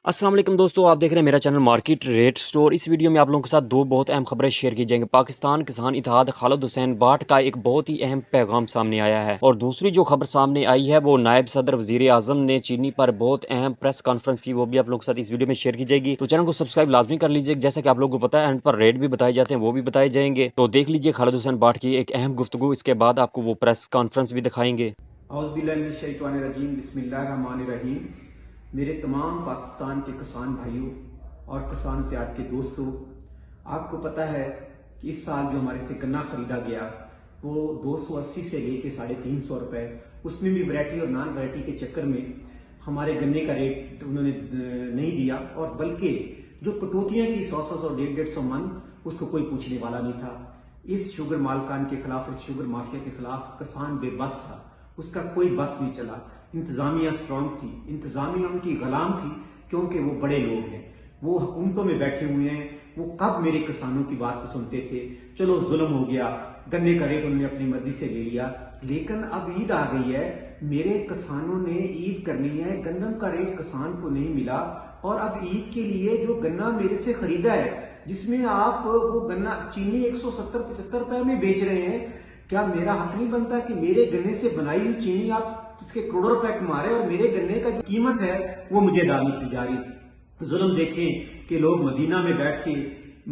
अस्सलाम वालेकुम दोस्तों, आप देख रहे हैं मेरा चैनल मार्केट रेट स्टोर। इस वीडियो में आप लोगों के साथ दो बहुत अहम खबरें शेयर की जाएंगी। पाकिस्तान किसान इत्तेहाद खालिद हुसैन बाट का एक बहुत ही अहम पैगाम सामने आया है, और दूसरी जो खबर सामने आई है वो नायब सदर वजीर आजम ने चीनी पर बहुत अहम प्रेस कॉन्फ्रेंस की, वो भी आप लोगों के साथ इस वीडियो में शेयर की जाएगी। तो चैनल को सब्सक्राइब लाजमी कर लीजिए। जैसा कि आप लोगों को पता है, एंड पर रेट भी बताए जाते हैं, वो भी बताए जाएंगे। तो देख लीजिए खालिद हुसैन बाट की एक अहम गुफ्तगू, इसके बाद आपको वो प्रेस कॉन्फ्रेंस भी दिखाएंगे। बिस्मिल्लाहिर्रहमानिर्रहीम। मेरे तमाम पाकिस्तान के किसान भाइयों और किसान प्यार के दोस्तों, आपको पता है कि इस साल जो हमारे से गन्ना खरीदा गया वो 280 से लेके 350 रुपए, उसमें भी वैरायटी और नॉन वैरायटी के चक्कर में हमारे गन्ने का रेट उन्होंने नहीं दिया, और बल्कि जो कटौतियां की 100 और 150 मन, उसको कोई पूछने वाला नहीं था। इस शुगर मालकान के खिलाफ, इस शुगर माफिया के खिलाफ किसान बेबस था, उसका कोई बस नहीं चला। इंतजामिया स्ट्रांग थी, इंतजामिया उनकी गुलाम थी, क्योंकि वो बड़े लोग हैं, वो हुकूमतों में बैठे हुए हैं। वो कब मेरे किसानों की बात को सुनते थे? चलो जुल्म हो गया, गन्ने का रेट उन्होंने अपनी मर्जी से ले लिया, लेकिन अब ईद आ गई है, मेरे किसानों ने ईद करनी है, गंदम का रेट किसान को नहीं मिला, और अब ईद के लिए जो गन्ना मेरे से खरीदा है, जिसमें आप वो गन्ना चीनी 170-75 रुपए में बेच रहे हैं, क्या मेरा हक नहीं बनता कि मेरे गन्ने से बनाई हुई चीनी आप इसके करोड़ों रुपए कमा रहे, और मेरे गन्ने का जो कीमत है वो मुझे डालनी की जा रही। जुल्म देखें कि लोग मदीना में बैठ के,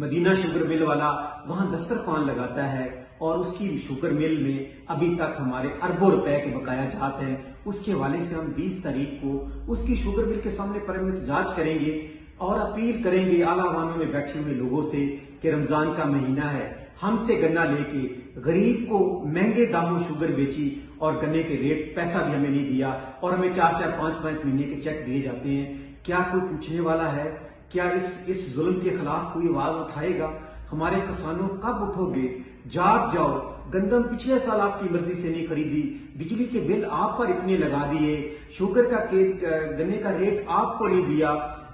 मदीना शुगर मिल वाला वहां दस्तरखान लगाता है, और उसकी शुगर मिल में अभी तक हमारे अरबों रुपए के बकाया जाते हैं। उसके हवाले से हम 20 तारीख को उसकी शुगर मिल के सामने पर एहतजाज करेंगे और अपील करेंगे आला वानों में बैठे हुए लोगों से कि रमजान का महीना है, हमसे गन्ना लेके गरीब को महंगे दामों शुगर बेची, और गन्ने के रेट पैसा भी हमें नहीं दिया, और हमें 4-4, 5-5 महीने के चेक दिए जाते हैं। क्या कोई पूछने वाला है? क्या इस जुल्म के खिलाफ कोई आवाज उठाएगा? हमारे किसानों कब उठोगे? जाग जाओ। गंदम पिछले साल आपकी मर्जी से नहीं खरीदी, बिजली के बिल आप पर इतने लगा दिए, शुगर का गन्ने का रेट आपको नहीं दिया,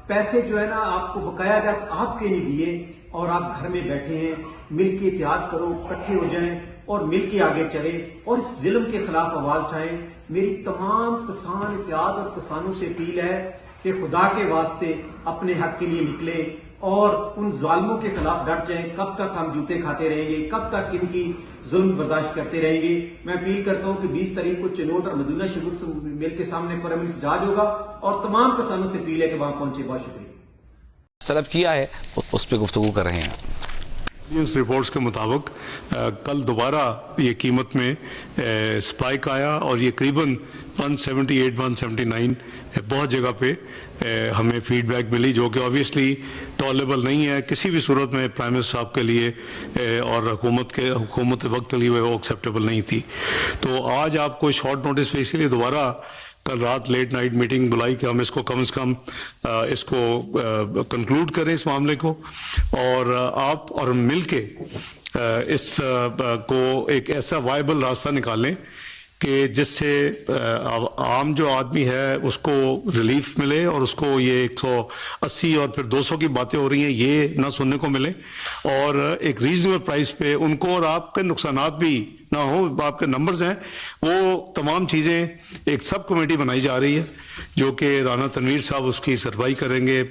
पैसे जो है ना आपको बकाया जात आपके नहीं दिए, और आप घर में बैठे हैं। मिल के इत्तेहाद करो, इकट्ठे हो जाएं और मिल के आगे चले, और इस जुल्म के खिलाफ आवाज उठाएं। मेरी तमाम किसान इत्तेहाद और किसानों से अपील है कि खुदा के वास्ते अपने हक के लिए निकले और उन जालिमों के खिलाफ डट जाएं। कब तक हम जूते खाते रहेंगे? कब तक इनकी जुल्म बर्दाश्त करते रहेंगे? मैं अपील करता हूं कि 20 तारीख को चिनोट और मदीना शुगर मिल के सामने पर एहतजाज होगा, और तमाम किसानों से अपील है कि वहां पहुंचे। बहुत शुक्रिया। तलब किया है उस पर गुफ्तगू कर रहे हैं। इस रिपोर्ट्स के मुताबिक कल दोबारा ये कीमत में स्पाइक आया, और ये करीबन 178-179 बहुत जगह पे हमें फीडबैक मिली, जो कि ऑब्वियसली टॉलरेबल नहीं है किसी भी सूरत में प्राइम मिनिस्टर साहब के लिए, और हुकूमत वक्त के लिए वो एक्सेप्टेबल नहीं थी। तो आज आपको शॉर्ट नोटिस पे इसलिए दोबारा कल रात लेट नाइट मीटिंग बुलाई कि हम इसको कम से कम इसको कंक्लूड करें इस मामले को, और आप और हम मिल के इस को एक ऐसा वायबल रास्ता निकालें कि जिससे आम जो आदमी है उसको रिलीफ मिले, और उसको ये 180 और फिर 200 की बातें हो रही हैं ये ना सुनने को मिले, और एक रीजनेबल प्राइस पे उनको, और आपके नुकसानात भी ना हो, आपके नंबर्स हैं वो तमाम चीज़ें। एक सब कमेटी बनाई जा रही है जो कि राना तनवीर साहब उसकी सरवाई करेंगे,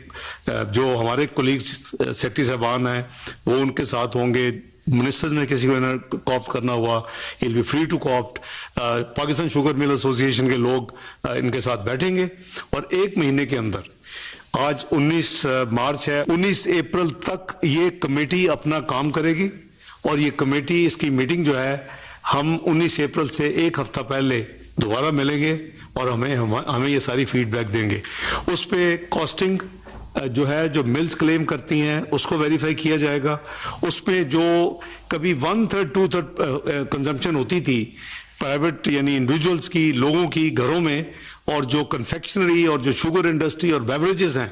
जो हमारे कोलीग्स सेक्रेटरी साहबान हैं वो उनके साथ होंगे, मिनिस्टर्स ने किसी को कॉप्ट करना हुआ will be free to coopt, Pakistan sugar mill association के लोग इनके साथ बैठेंगे, और एक महीने के अंदर, आज 19 मार्च है, 19 अप्रैल तक ये कमेटी अपना काम करेगी, और ये कमेटी इसकी मीटिंग जो है हम 19 अप्रैल से एक हफ्ता पहले दोबारा मिलेंगे, और हमें ये सारी फीडबैक देंगे। उस पर कॉस्टिंग जो है, जो मिल्स क्लेम करती हैं उसको वेरीफाई किया जाएगा। उसमें जो कभी 1/3 2/3 कंजम्पशन होती थी प्राइवेट यानी इंडिविजुअल्स की, लोगों की घरों में, और जो कन्फेक्शनरी और जो शुगर इंडस्ट्री और बेवरेजेस हैं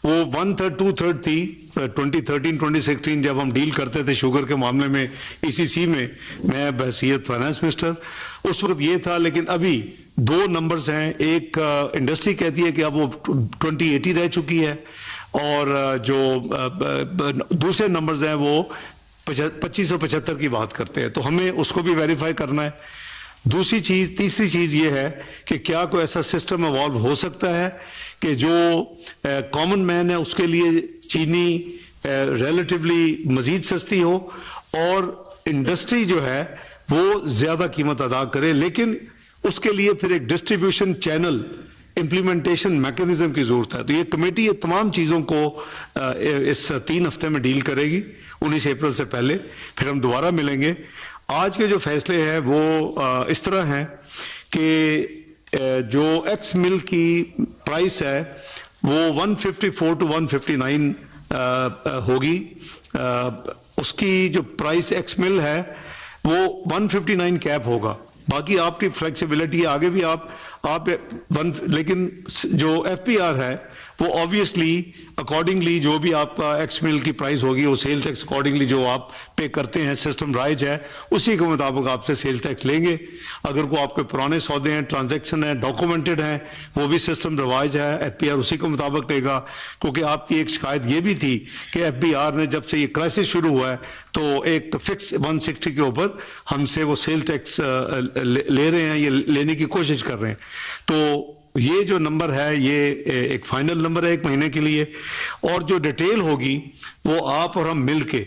वो 1/3 2/3 थी 2013-2016 जब हम डील करते थे शुगर के मामले में ECC में, मैं बहसीयत फाइनेंस मिनिस्टर उस वक्त ये था। लेकिन अभी दो नंबर्स हैं, एक इंडस्ट्री कहती है कि अब वो 2080 रह चुकी है, और जो दूसरे नंबर्स हैं वो 2575 की बात करते हैं, तो हमें उसको भी वेरीफाई करना है। दूसरी चीज तीसरी चीज ये है कि क्या कोई ऐसा सिस्टम इवॉल्व हो सकता है कि जो कॉमन मैन है उसके लिए चीनी रिलेटिवली मजीद सस्ती हो और इंडस्ट्री जो है वो ज्यादा कीमत अदा करे, लेकिन उसके लिए फिर एक डिस्ट्रीब्यूशन चैनल इम्प्लीमेंटेशन मैकेनिज्म की जरूरत है। तो ये कमेटी ये तमाम चीजों को इस 3 हफ्ते में डील करेगी, 19 अप्रैल से पहले। फिर हम दोबारा मिलेंगे। आज के जो फैसले हैं वो इस तरह हैं कि जो एक्स मिल की प्राइस है वो 154 टू 159 होगी। उसकी जो प्राइस एक्स मिल है वो 159 कैप होगा। बाकी आपकी फ्लेक्सिबिलिटी आगे भी आप लेकिन जो एफपीआर है वो ऑब्वियसली अकॉर्डिंगली जो भी आपका एक्स मिल की प्राइस होगी वो सेल टैक्स अकॉर्डिंगली जो आप पे करते हैं, सिस्टम राइज है उसी के मुताबिक आपसे सेल टैक्स लेंगे। अगर कोई आपके पुराने सौदे हैं, ट्रांजैक्शन है, डॉक्यूमेंटेड हैं, वो भी सिस्टम रिवाइज है, एफपीआर उसी के मुताबिक लेगा। क्योंकि आपकी एक शिकायत ये भी थी कि एफबीआर ने जब से ये क्राइसिस शुरू हुआ है तो एक फिक्स 160 के ऊपर हमसे वो सेल टैक्स ले रहे हैं, ये लेने की कोशिश कर रहे हैं। तो ये जो नंबर है ये एक फाइनल नंबर है 1 महीने के लिए, और जो डिटेल होगी वो आप और हम मिलके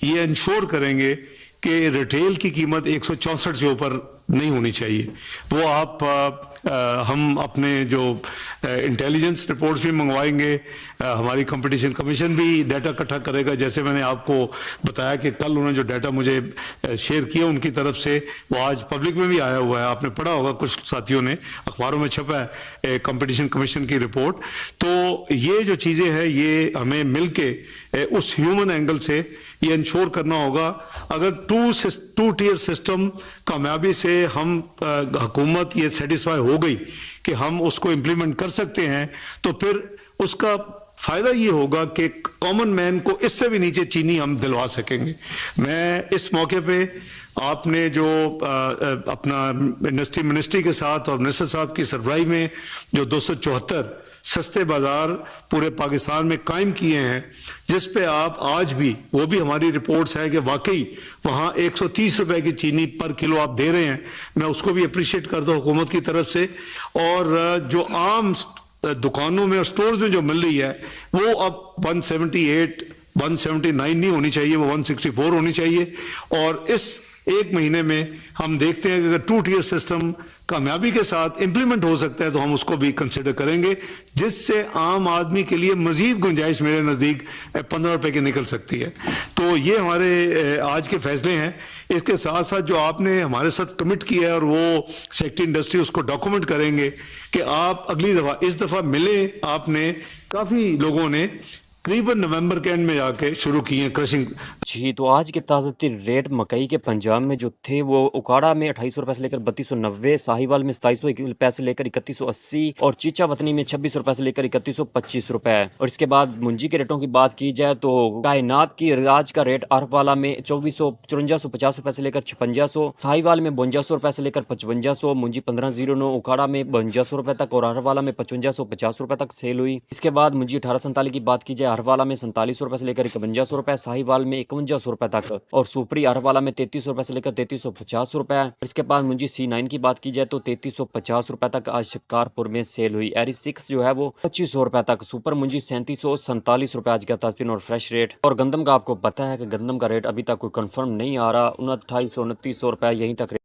ये इंश्योर करेंगे कि रिटेल की कीमत 164 से ऊपर नहीं होनी चाहिए। वो हम अपने जो इंटेलिजेंस रिपोर्ट्स भी मंगवाएंगे, हमारी कंपटीशन कमीशन भी डाटा इकट्ठा करेगा। जैसे मैंने आपको बताया कि कल उन्होंने जो डाटा मुझे शेयर किया उनकी तरफ से वो आज पब्लिक में भी आया हुआ है, आपने पढ़ा होगा, कुछ साथियों ने अखबारों में छपा है कंपटीशन कमीशन की रिपोर्ट। तो ये जो चीज़ें हैं ये हमें मिलके उस ह्यूमन एंगल से ये इंश्योर करना होगा। अगर टू टीयर सिस्टम कामयाबी से हम हुकूमत ये सेटिस्फाई हो गई कि हम उसको इम्प्लीमेंट कर सकते हैं तो फिर उसका फायदा ये होगा कि कॉमन मैन को इससे भी नीचे चीनी हम दिलवा सकेंगे। मैं इस मौके पे आपने जो अपना इंडस्ट्री मिनिस्ट्री के साथ और मिनिस्टर साहब की सरबराही में जो 274 सस्ते बाजार पूरे पाकिस्तान में कायम किए हैं, जिस पे आप आज भी वो भी हमारी रिपोर्ट्स है कि वाकई वहाँ 130 रुपए की चीनी पर किलो आप दे रहे हैं, मैं उसको भी अप्रिशिएट करता हूँ हुकूमत की तरफ से। और जो आम दुकानों में और स्टोर्स में जो मिल रही है वो अब 178 179 नहीं होनी चाहिए, वो 164 होनी चाहिए। और इस 1 महीने में हम देखते हैं कि अगर 2 टीयर सिस्टम कामयाबी के साथ इंप्लीमेंट हो सकता है तो हम उसको भी कंसिडर करेंगे, जिससे आम आदमी के लिए मजीद गुंजाइश मेरे नज़दीक 15 रुपए की निकल सकती है। तो ये हमारे आज के फैसले हैं। इसके साथ साथ जो आपने हमारे साथ कमिट किया है और वो सेक्रेटरी इंडस्ट्री उसको डॉक्यूमेंट करेंगे कि आप अगली दफ़ा इस दफ़ा मिले, आपने काफ़ी लोगों ने करीबन नवंबर के एंड में जाके शुरू की है क्रशिंग। जी, तो आज के ताज़ा तरीन रेट मकई के पंजाब में जो थे वो उकाड़ा में 2800 रुपये से लेकर 3290, साहिवाल में 2700 रुपये से लेकर 3180 और चीचा वतनी में 26 रुपये से लेकर 3125 रुपये। और इसके बाद मुंजी के रेटों की बात की जाए तो कायनात की आज का रेट आरफवाला में 5450 रुपये से लेकर 5600, साहिवाल में 5200 रुपये से लेकर 5500, मुंजी 1509 उकाड़ा में 5200 रुपये तक और आरफवाला में 5550 रुपये तक सेल हुई। इसके बाद मुंजी 1847 की बात की जाए, अरवाला में 4700 रुपये से लेकर 5100 रुपये, साहिवाल में 5100 रुपये तक और सुपरी अरवाला में 3300 रुपये से लेकर 3350 रुपये। इसके बाद मुंजी C9 की बात की जाए तो 3350 रुपये तक आज शिकारपुर में सेल हुई। एरी 6 जो है वो 2500 रुपये तक, सुपर मुंजी 3747 रुपये आज का ताज़ा और फ्रेश रेट। और गंदम का आपको पता है कि गंदम का रेट अभी तक कोई कंफर्म नहीं आ रहा, 2800 2900 रुपये यहीं तक